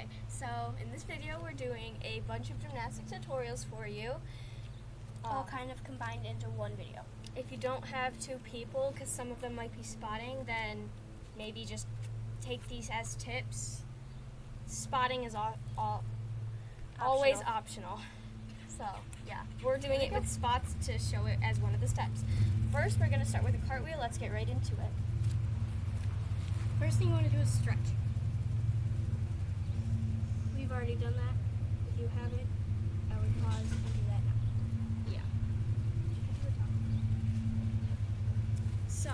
Okay, so in this video we're doing a bunch of gymnastic tutorials for you. All kind of combined into one video. If you don't have two people, because some of them might be spotting, then maybe just take these as tips. Spotting is always optional. So yeah, we're doing it with spots to show it as one of the steps. First, we're going to start with a cartwheel. Let's get right into it. First thing you want to do is stretch. We've already done that. If you haven't, I would pause and do that now. Yeah. So,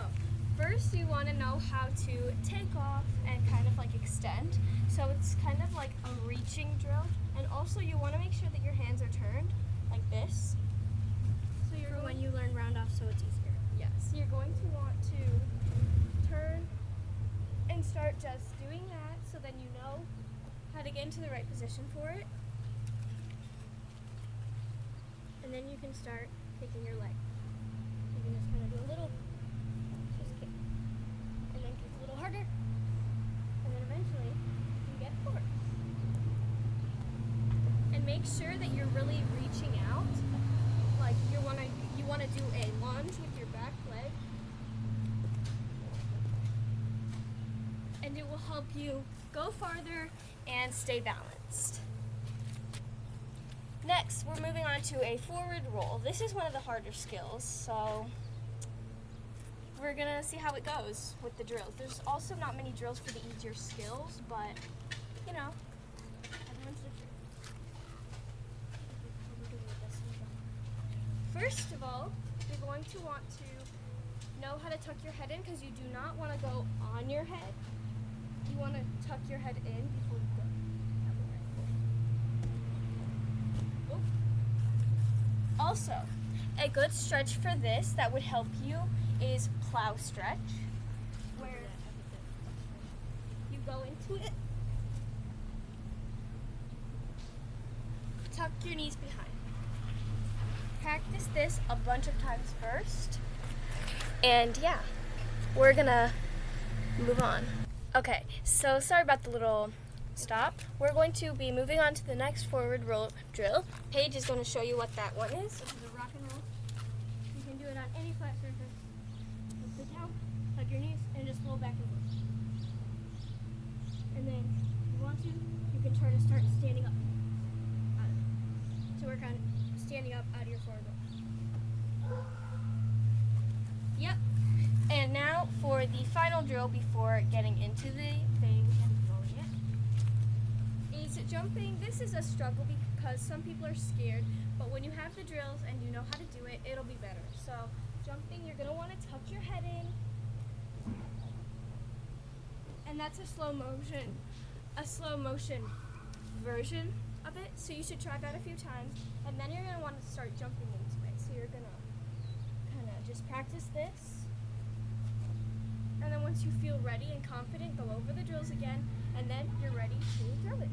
first you want to know how to take off and kind of like extend. So it's kind of like a reaching drill. And also you want to make sure that your hands are turned like this. So you're when you learn round off, so it's easier. Yes. You're going to want to turn and start just doing that so then you know how to get into the right position for it. And then you can start taking your leg. You can just kind of do a little, just kick. And then kick a little harder. And then eventually you get forward. And make sure that you're really reaching out. Like you want to do a lunge with your back leg. And it will help you go farther and stay balanced. Next, we're moving on to a forward roll. This is one of the harder skills, so we're gonna see how it goes with the drills. There's also not many drills for the easier skills, but you know, everyone's different. First of all, you're going to want to know how to tuck your head in because you do not want to go on your head. You want to tuck your head in before you go. Also, a good stretch for this that would help you is plow stretch, where you go into it, tuck your knees behind. Practice this a bunch of times first, and yeah, we're gonna move on. Okay, so sorry about the little stop. We're going to be moving on to the next forward roll drill. Paige is going to show you what that one is. This is a rock and roll. You can do it on any flat surface. So sit down, hug your knees, and just roll back and forth. And then, if you want to, you can try to start standing up. To work on standing up out of your forward roll. Yep. And now for the final drill before getting into the thing and rolling it. Is jumping. This is a struggle because some people are scared, but when you have the drills and you know how to do it, it'll be better. So jumping, you're going to want to tuck your head in. And that's a slow motion version of it. So you should try that a few times. And then you're going to want to start jumping into it. So you're going to kind of just practice this. And then once you feel ready and confident, go over the drills again, and then you're ready to throw it.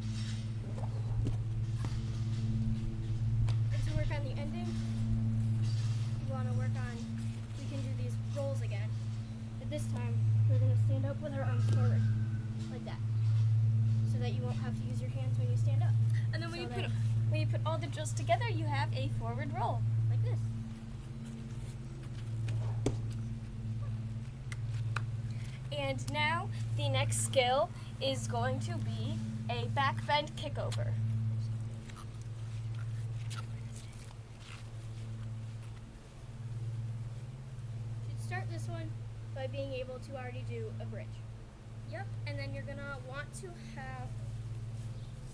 And to work on the ending, you want to work on, we can do these rolls again. But this time, we're going to stand up with our arms forward, like that, so that you won't have to use your hands when you stand up. And then when you put all the drills together, you have a forward roll, like this. And now the next skill is going to be a back bend kickover. You should start this one by being able to already do a bridge. Yep, and then you're gonna want to have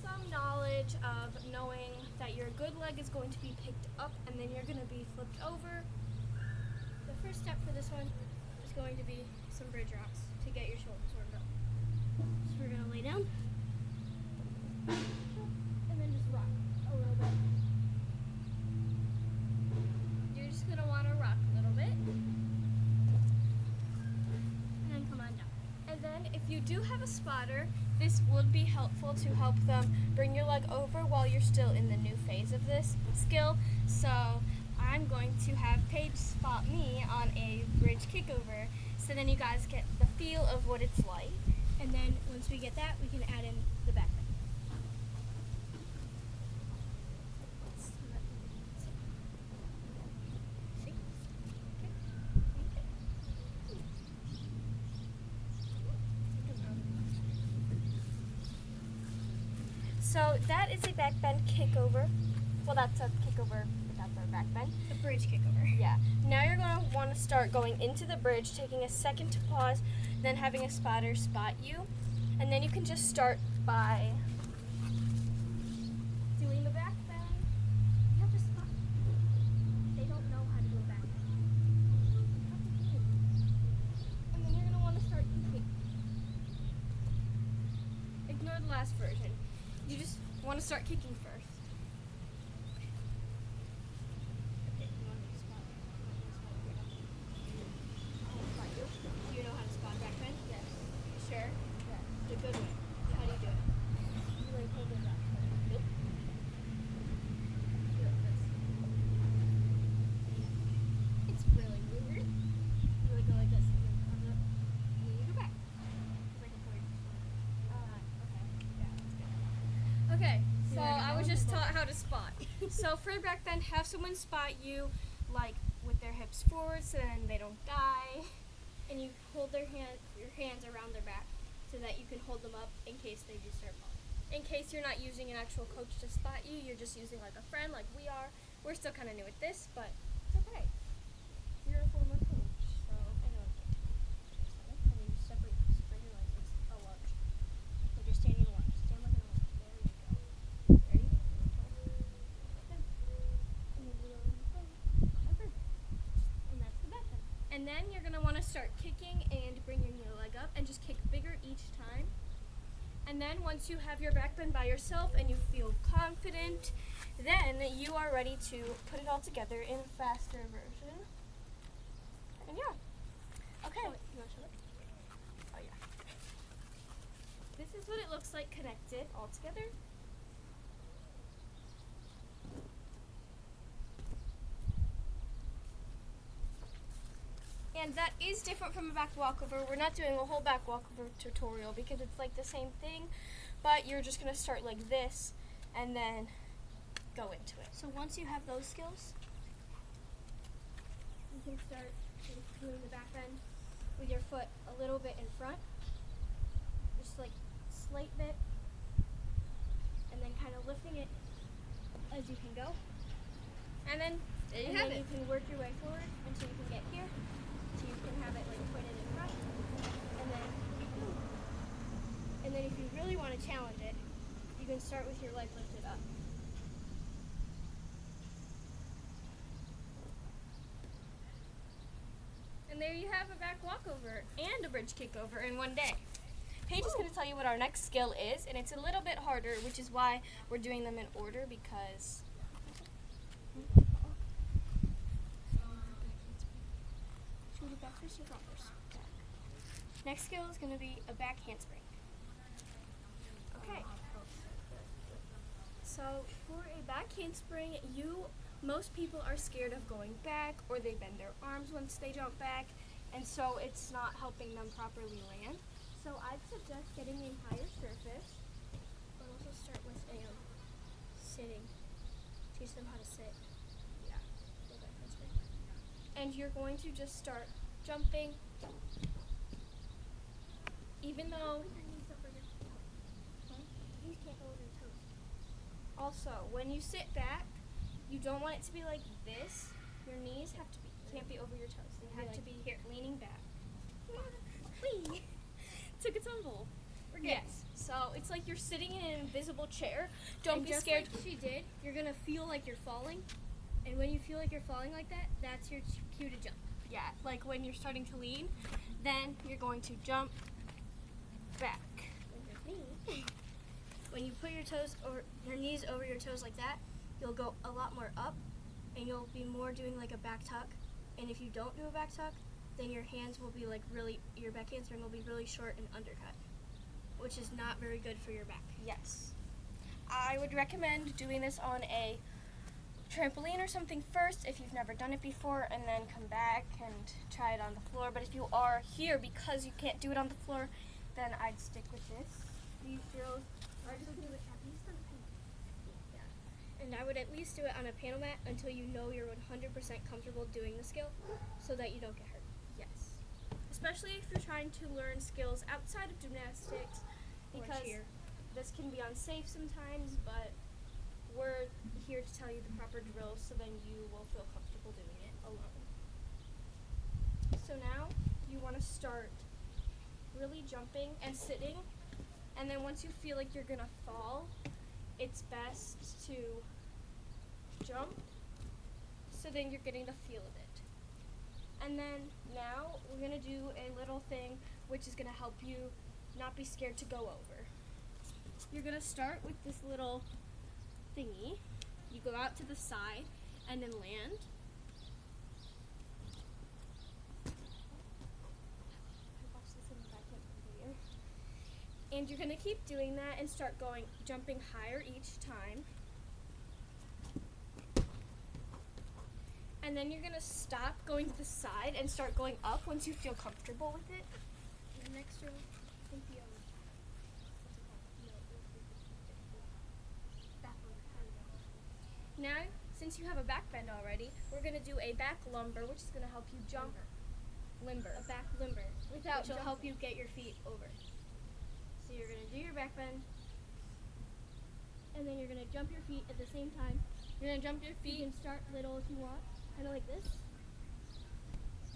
some knowledge of knowing that your good leg is going to be picked up and then you're gonna be flipped over. The first step for this one is going to be some bridge rocks to get your shoulders warmed up. So we're going to lay down and then just rock a little bit. You're just going to want to rock a little bit. And then come on down. And then if you do have a spotter, this would be helpful to help them bring your leg over while you're still in the new phase of this skill. So I'm going to have Paige spot me on a bridge kickover so then you guys get the feel of what it's like. And then once we get that, we can add in the back bend. So that is a back bend kickover. Well, that's a kickover without the back bend. The bridge kickover. Yeah. Now you're going to want to start going into the bridge, taking a second to pause, then having a spotter spot you. And then you can just start by doing the back bend. You have to spot. They don't know how to do a back bend. And then you're going to want to start kicking. Ignore the last version. You just want to start kicking first. Okay, you want me to spot? I'll spot you. Do you know how to spot back bend? Yes. You sure? Yeah. The good way. How do you do it? You like hold it up. Nope. Do it this. It's really weird. You like go like this, and then arms up, and then you go back. It's like a bird. Okay, See so where I'm I was going? just taught how to spot. So for back bend, have someone spot you like with their hips forward so then they don't die. And you hold your hands around their back so that you can hold them up in case they do start falling. In case you're not using an actual coach to spot you, you're just using like a friend like we are. We're still kind of new at this, but it's okay. You're a former coach, so I know. And then you spread your legs like a lunge. Like you're standing in a lunge. Stand like a lunge. There you go. Ready? Okay. And then you go over. And that's the back bend. And then you're going to want to start kicking and bring your knee leg up and just kick bigger each time. And then once you have your back bend by yourself and you feel confident, then you are ready to put it all together in a faster version. And yeah. Okay. Show it. You want to show it? Oh yeah. This is what it looks like connected all together. And that is different from a back walkover. We're not doing a whole back walkover tutorial because it's like the same thing, but you're just gonna start like this and then go into it. So once you have those skills, you can start doing the back bend with your foot a little bit in front, just like slight bit, and then kind of lifting it as you can go. And then there you And have then it. you can work your way forward until you can get here, so you can have it like pointed in front, and then if you really want to challenge it, you can start with your leg lifted up. And there you have a back walkover and a bridge kickover in one day. Paige is going to tell you what our next skill is, and it's a little bit harder, which is why we're doing them in order because Should we do back first or front first? Next skill is going to be a back handspring. okay. So for a back handspring, most people are scared of going back, or they bend their arms once they jump back, and so it's not helping them properly land. So I'd suggest getting a higher surface, but also start with a sitting. Teach them how to sit. Yeah. Go back handspring. And you're going to just start jumping, even though Put your knees over your knees can't go over your toes. also when you sit back, you don't want it to be like this. Your knees can't be over your toes. They have to be here, leaning back. Whee! Took a tumble. We're good. Yes. So it's like you're sitting in an invisible chair. Don't And be just scared. like she did, you're gonna feel like you're falling, and when you feel like you're falling like that, that's your cue to jump. Yeah, like when you're starting to lean, then you're going to jump back. When you put your toes or your knees over your toes like that, you'll go a lot more up, and you'll be more doing like a back tuck. And if you don't do a back tuck, then your hands will be like your back handspring will be really short and undercut, Which is not very good for your back. Yes. I would recommend doing this on a trampoline or something first if you've never done it before, and then come back and try it on the floor. But if you are here because you can't do it on the floor, then I'd stick with this. These drills are just do it at least on a panel. Yeah. And I would at least do it on a panel mat until you know you're 100% comfortable doing the skill so that you don't get hurt. yes. Especially if you're trying to learn skills outside of gymnastics, Or because cheer. this can be unsafe sometimes, but we're here to tell you the proper drills so then you will feel comfortable doing it alone. So now you want to start really jumping and sitting, and then once you feel like you're gonna fall, it's best to jump so then you're getting the feel of it. And then now we're gonna do a little thing which is gonna help you not be scared to go over. You're gonna start with this little thingy. You go out to the side and then land. I watched this in the back video. And you're gonna keep doing that and start jumping higher each time. And then you're gonna stop going to the side and start going up once you feel comfortable with it. The next drill, I think the Now, since you have a back bend already, we're gonna do a back lumber, which is gonna help you jump. Limber. A back limber, which will help you get your feet over. So you're gonna do your back bend, and then you're gonna jump your feet at the same time. You're gonna jump your feet. You can start little if you want, kind of like this,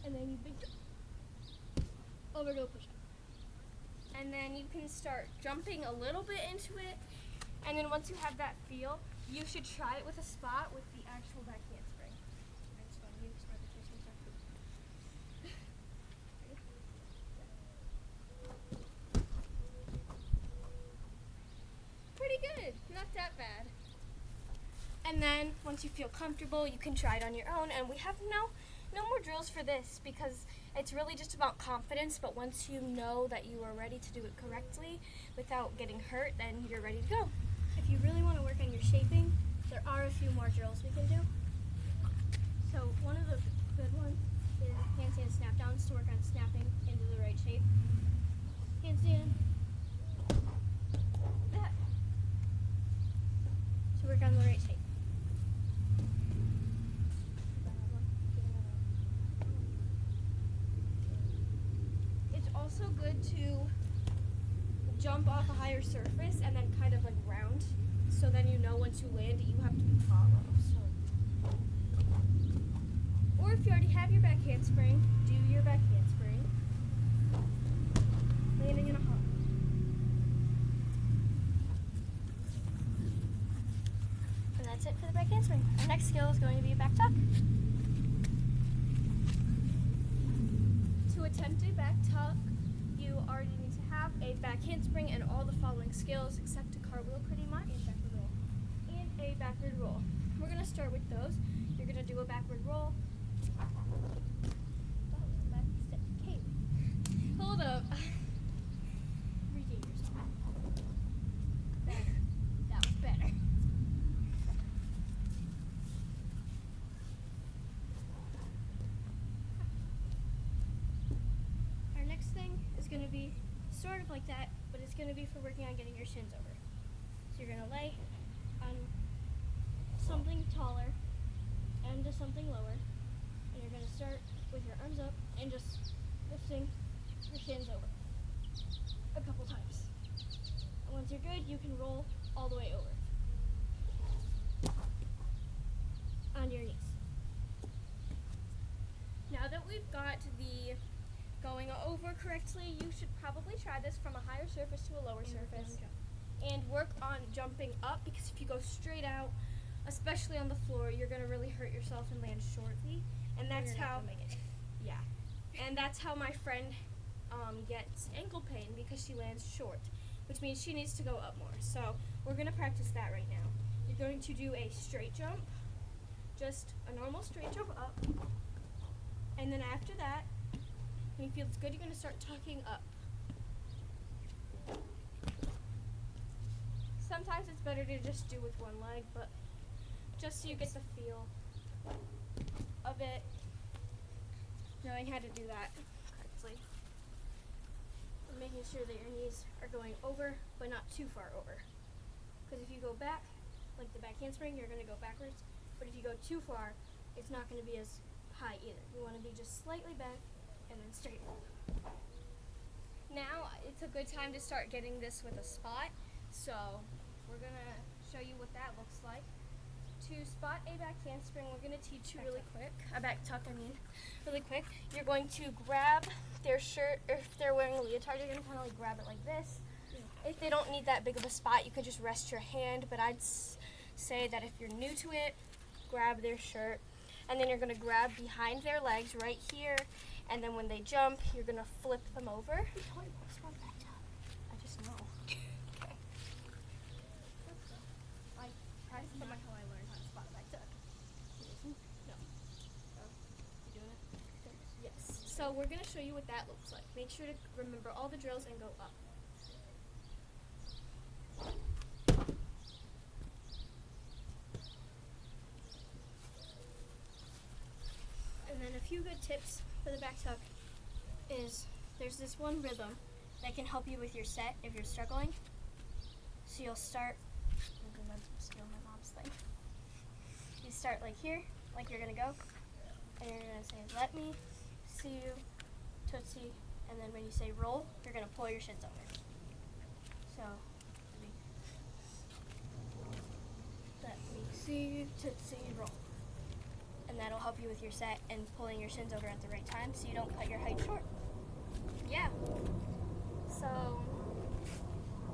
and then you big jump over to a push-up. And then you can start jumping a little bit into it, and then once you have that feel, you should try it with a spot with the actual back handspring. That's fun. You start the twist and start. Pretty good. Not that bad. And then once you feel comfortable, you can try it on your own. And we have no more drills for this because it's really just about confidence. But once you know that you are ready to do it correctly without getting hurt, then you're ready to go. If you really want to work on your shaping, there are a few more drills we can do. So one of the good ones is handstand snap downs to work on snapping into the right shape. Handstand. That. To work on the right shape. It's also good to jump off a higher surface and then kind of like round, so then you know once you land you have to follow. Or if you already have your back handspring, do your back handspring. Landing in a hop. And that's it for the back handspring. Our next skill is going to be a back tuck. To attempt a back tuck, you already need to have a back handspring and all the following skills except a cartwheel pretty much. And a backward roll. We're going to start with those. You're going to do a backward roll. Okay. Hold up. Regain yourself. Better. That was better. Our next thing is going to be sort of like that, but it's going to be for working on getting your shins over. So you're going to lay on something taller and to something lower, and you're going to start with your arms up and just lifting your shins over a couple times. And once you're good, you can roll all the way over onto your knees. Now that we've got the going over correctly, you should probably try this from a higher surface to a lower surface and work on jumping up, because if you go straight out, especially on the floor, you're going to really hurt yourself and land shortly. And that's how yeah. And that's how my friend gets ankle pain, because she lands short, which means she needs to go up more. So we're going to practice that right now. You're going to do a straight jump, just a normal straight jump up, and then after that, when you feel it's good, you're going to start tucking up. Sometimes it's better to just do with one leg, but just so you get the feel of it, knowing how to do that correctly. And making sure that your knees are going over, but not too far over. Because if you go back, like the back handspring, you're going to go backwards. But if you go too far, it's not going to be as high either. You want to be just slightly back and then straight up. Now it's a good time to start getting this with a spot. So we're gonna show you what that looks like. To spot a back handspring, we're gonna teach you really quick. A back tuck, really quick. You're going to grab their shirt, or if they're wearing a leotard, you're gonna kind of like grab it like this. If they don't need that big of a spot, you could just rest your hand, but I'd say that if you're new to it, grab their shirt, and then you're gonna grab behind their legs right here, and then when they jump, you're gonna flip them over. I just know. Okay. I practiced That's on my not how I learned how to spot a back tuck. No. You doing it? Yes. So we're gonna show you what that looks like. Make sure to remember all the drills and go up. And then a few good tips for the back tuck is there's this one rhythm that can help you with your set if you're struggling. So you'll start, I'm stealing my mom's thing. You start like here, like you're gonna go, and you're gonna say, let me see you, tootsie, and then when you say roll, you're gonna pull your shins over. So, let me see you, tootsie, roll. And that'll help you with your set and pulling your shins over at the right time so you don't cut your height short. Yeah. So,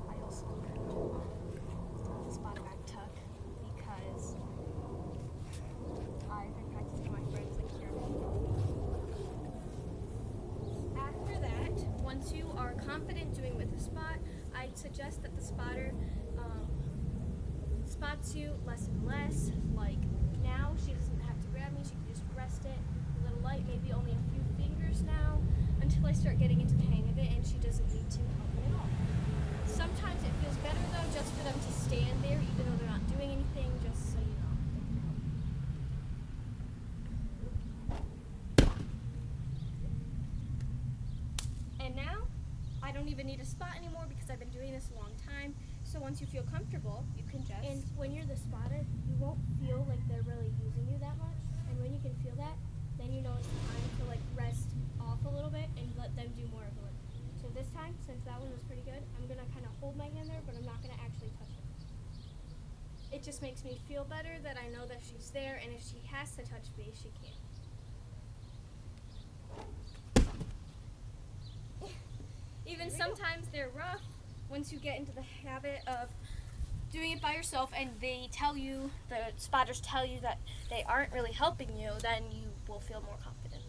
I also learned spot back tuck because I've been practicing my friends like here. After that, once you are confident doing with the spot, I'd suggest that the spotter spots you less and less. Like now, she doesn't have to grab me, she can just rest it a little light, maybe only a few fingers now, until I start getting into the hang of it and she doesn't need to help me at all. Sometimes it feels better though just for them to stand there even though they're not doing anything, just so you know. And now, I don't even need a spot anymore because I've been doing this a long time. So once you feel comfortable, you can just... And when you're the spotter, you won't feel like they're really using you that much. And when you can feel that, then you know it's time to like rest off a little bit and let them do more of the work. So this time, since that one was pretty good, I'm gonna kind of hold my hand there, but I'm not gonna actually touch it. It just makes me feel better that I know that she's there, and if she has to touch me, she can. Even sometimes they're rough. Once you get into the habit of doing it by yourself and they tell you, the spotters tell you that they aren't really helping you, then you will feel more confident.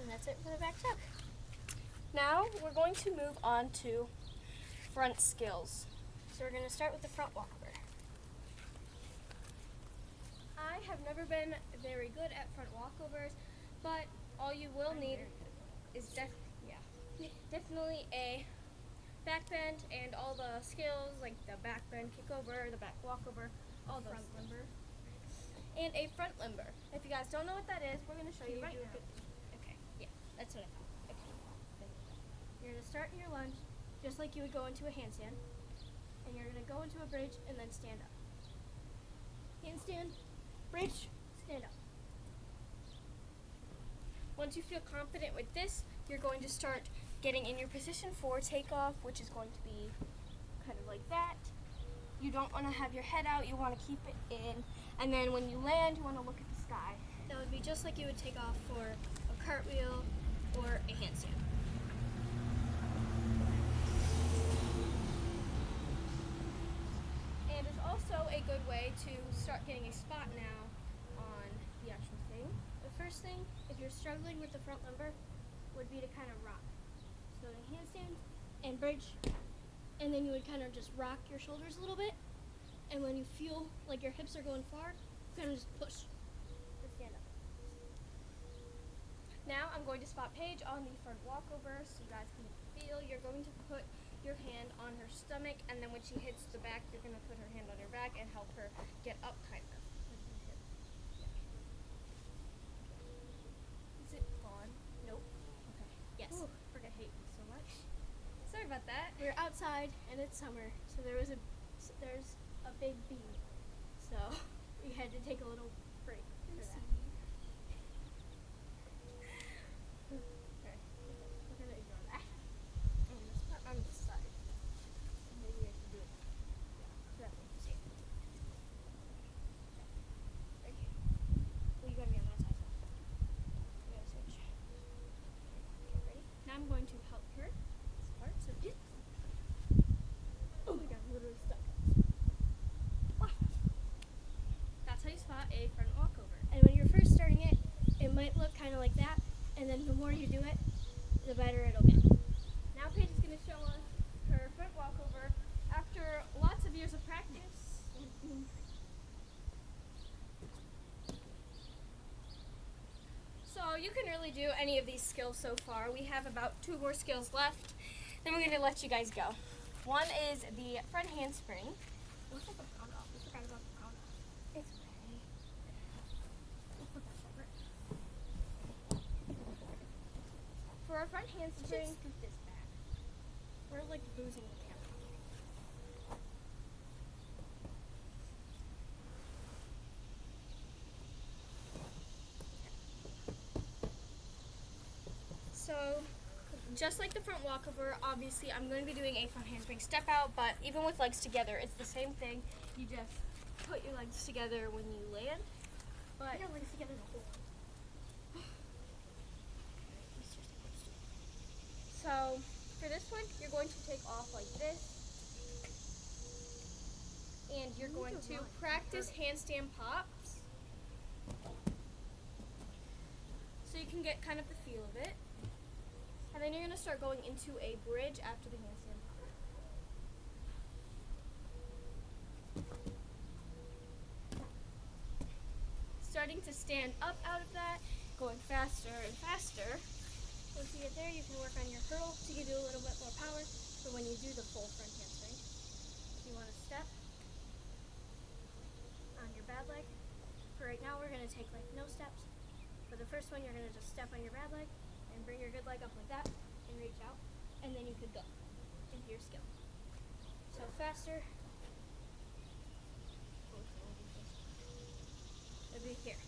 And that's it for the back tuck. Now we're going to move on to front skills. So we're going to start with the front walkover. I have never been very good at front walkovers, but all you will need is definitely a back bend and all the skills like the back bend, kick over, the back walkover, all those. Front limber. And a front limber. If you guys don't know what that is, we're going to show you right now. Okay, yeah, that's what I thought. Okay. You're going to start in your lunge just like you would go into a handstand. And you're going to go into a bridge and then stand up. Handstand, bridge, stand up. Once you feel confident with this, you're going to start getting in your position for takeoff, which is going to be kind of like that. You don't want to have your head out, you want to keep it in. And then when you land, you want to look at the sky. That would be just like you would take off for a cartwheel or a handstand. And it's also a good way to start getting a spot now on the actual thing. The first thing, if you're struggling with the front limber, would be to kind of rock. So the handstand and bridge, and then you would kind of just rock your shoulders a little bit. And when you feel like your hips are going far, you kind of just push to stand up. Now I'm going to spot Paige on the front walkover so you guys can feel. You're going to put your hand on her stomach, and then when she hits the back, you're going to put her hand on her back and help her get up kind of. Is it gone? Nope. Okay. Yes. Ooh. I hate you so much. Sorry about that. We're outside and it's summer, so there's a big bee. So we had to take a little break for that. Okay. We're gonna ignore that. On this side. of like that, and then the more you do it, the better it'll get. Now Paige is going to show us her front walkover after lots of years of practice. So you can really do any of these skills so far. We have about 2 more skills left. Then we're going to let you guys go. One is the front handspring. We took the pound off. We forgot about the pound off. It's okay. We'll put that separate. For our front We should handspring, scoot this back. We're like losing the camera. so just like the front walkover, obviously I'm going to be doing a front handspring step out, but even with legs together, it's the same thing. You just put your legs together when you land. But Yeah, legs together the whole one. so for this one, you're going to take off like this. And you're You going need to to run. practice handstand pops. So you can get kind of the feel of it. And then you're going to start going into a bridge after the handstand pop. Starting to stand up out of that, going faster and faster. Once you get there, you can work on your hurdle to give you a little bit more power for when you do the full front handspring. You want to step on your bad leg. For right now, we're going to take like no steps. For the first one, you're going to just step on your bad leg and bring your good leg up like that and reach out. And then you could go into your skill. So faster. It'll be here.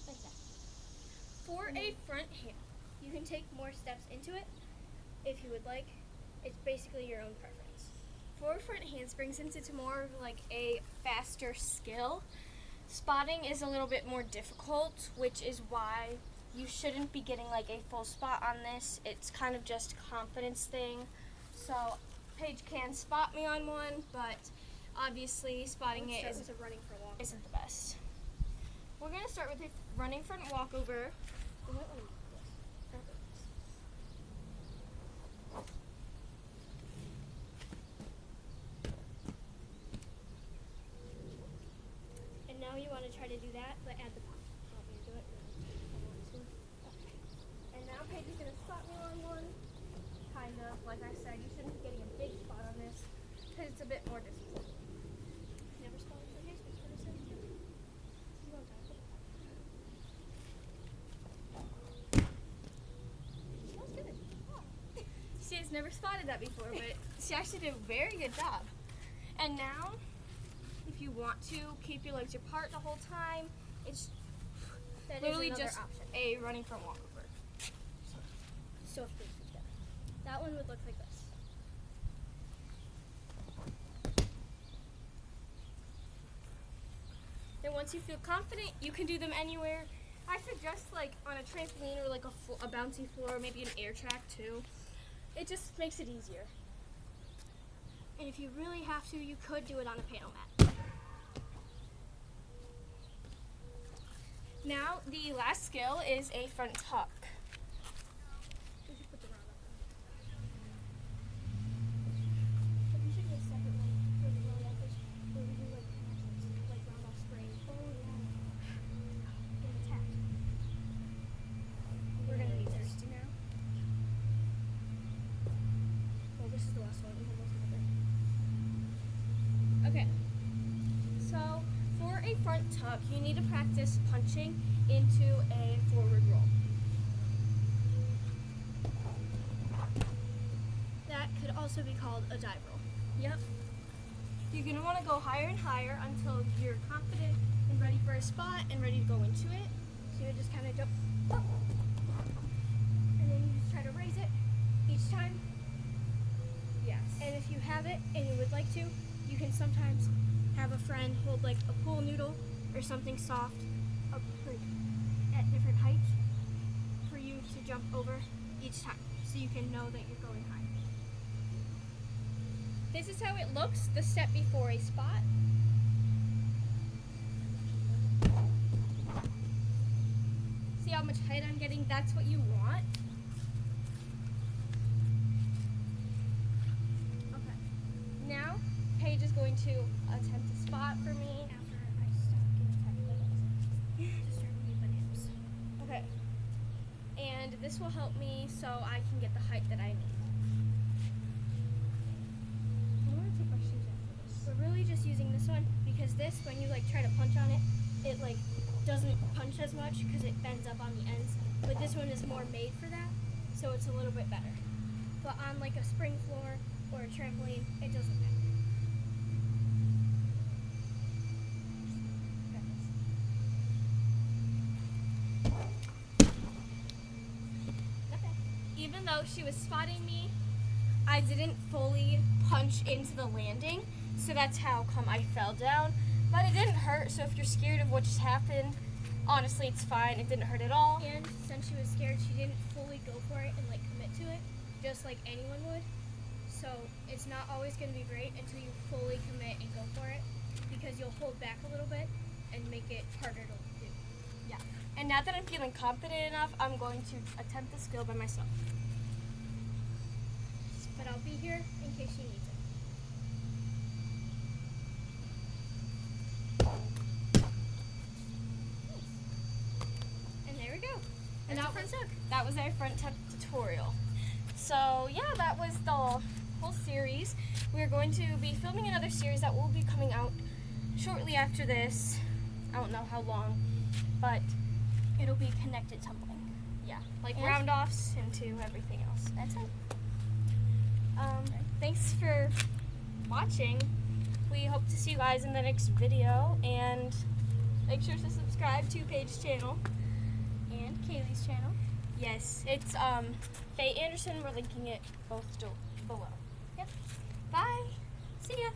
Like that. For a front hand, You can take more steps into it if you would like. It's basically your own preference. for a front handspring, since it's more of like a faster skill, spotting is a little bit more difficult, which is why you shouldn't be getting like a full spot on this. It's kind of just a confidence thing. So Paige can spot me on one, but obviously spotting Let's it start with a running for a walk. isn't the best. We're gonna start with a running front walkover. You might want to do this. Start with this. And now you want to try to do that, but add the pop. Want me to do it? Okay. And now Paige is gonna spot me on one. Kind of, like I said, you shouldn't be getting a big spot on this because it's a bit more difficult. Never spotted for his, but for the too. You want that? That's good. Oh. She has never spotted that before, but she actually did a very good job. And now, if you want to keep your legs apart the whole time, it's That is literally another just option. a running front walkover. So if this is better. That one would look like this. Then once you feel confident, you can do them anywhere. I suggest like on a trampoline or like a bouncy floor, maybe an air track too. It just makes it easier. And if you really have to, you could do it on a panel mat. Now the last skill is a front tuck. We should put the round up. But you should do a separate one for the round up where we do like connections, like round off spring. Oh yeah. Get attacked. We're gonna be thirsty now. Well, this is the last one. We're almost over. Okay. So for a front tuck, you need to practice punching into a forward roll. That could also be called a dive roll. Yep. You're gonna want to go higher and higher until you're confident and ready for a spot and ready to go into it. So you would just kind of jump up, and then you just try to raise it each time. Yes. And if you have it and you would like to, you can sometimes have a friend hold like a pool noodle or something soft up like at different heights for you to jump over each time so you can know that you're going high. This is how it looks the step before a spot. see how much height I'm getting, that's what you want. Okay. Now, Paige is going to attempt a spot for me. After I stop getting attacked by those. Just start to bananas. Okay. And this will help me so I can get the height that I need. I'm gonna take my shoes after this. We're really just using this one because this, when you like try to punch on it, it like doesn't punch as much because it bends up on the ends. But this one is more made for that, so it's a little bit better. But on like a spring floor or a trampoline, it doesn't matter. Okay. Even though she was spotting me, I didn't fully punch into the landing, so that's how come I fell down. But it didn't hurt, so if you're scared of what just happened, honestly, it's fine. It didn't hurt at all. And since she was scared, she didn't fully go for it and like commit to it, just like anyone would. So it's not always going to be great until you fully commit and go for it, because you'll hold back a little bit and make it harder to do. Yeah. And now that I'm feeling confident enough, I'm going to attempt the skill by myself. But I'll be here in case she needs it. And there we go. And That's now a front tug. That was our front tug tutorial. So yeah, that was the whole series. We're going to be filming another series that will be coming out shortly after this. I don't know how long, but It'll be connected tumbling. yeah, like And? round offs into everything else. That's it. Thanks for watching. We hope to see you guys in the next video, and make sure to subscribe to Paige's channel. And Kaylee's channel. Yes, it's Faye Anderson. We're linking it both below. Yep. Bye. See ya.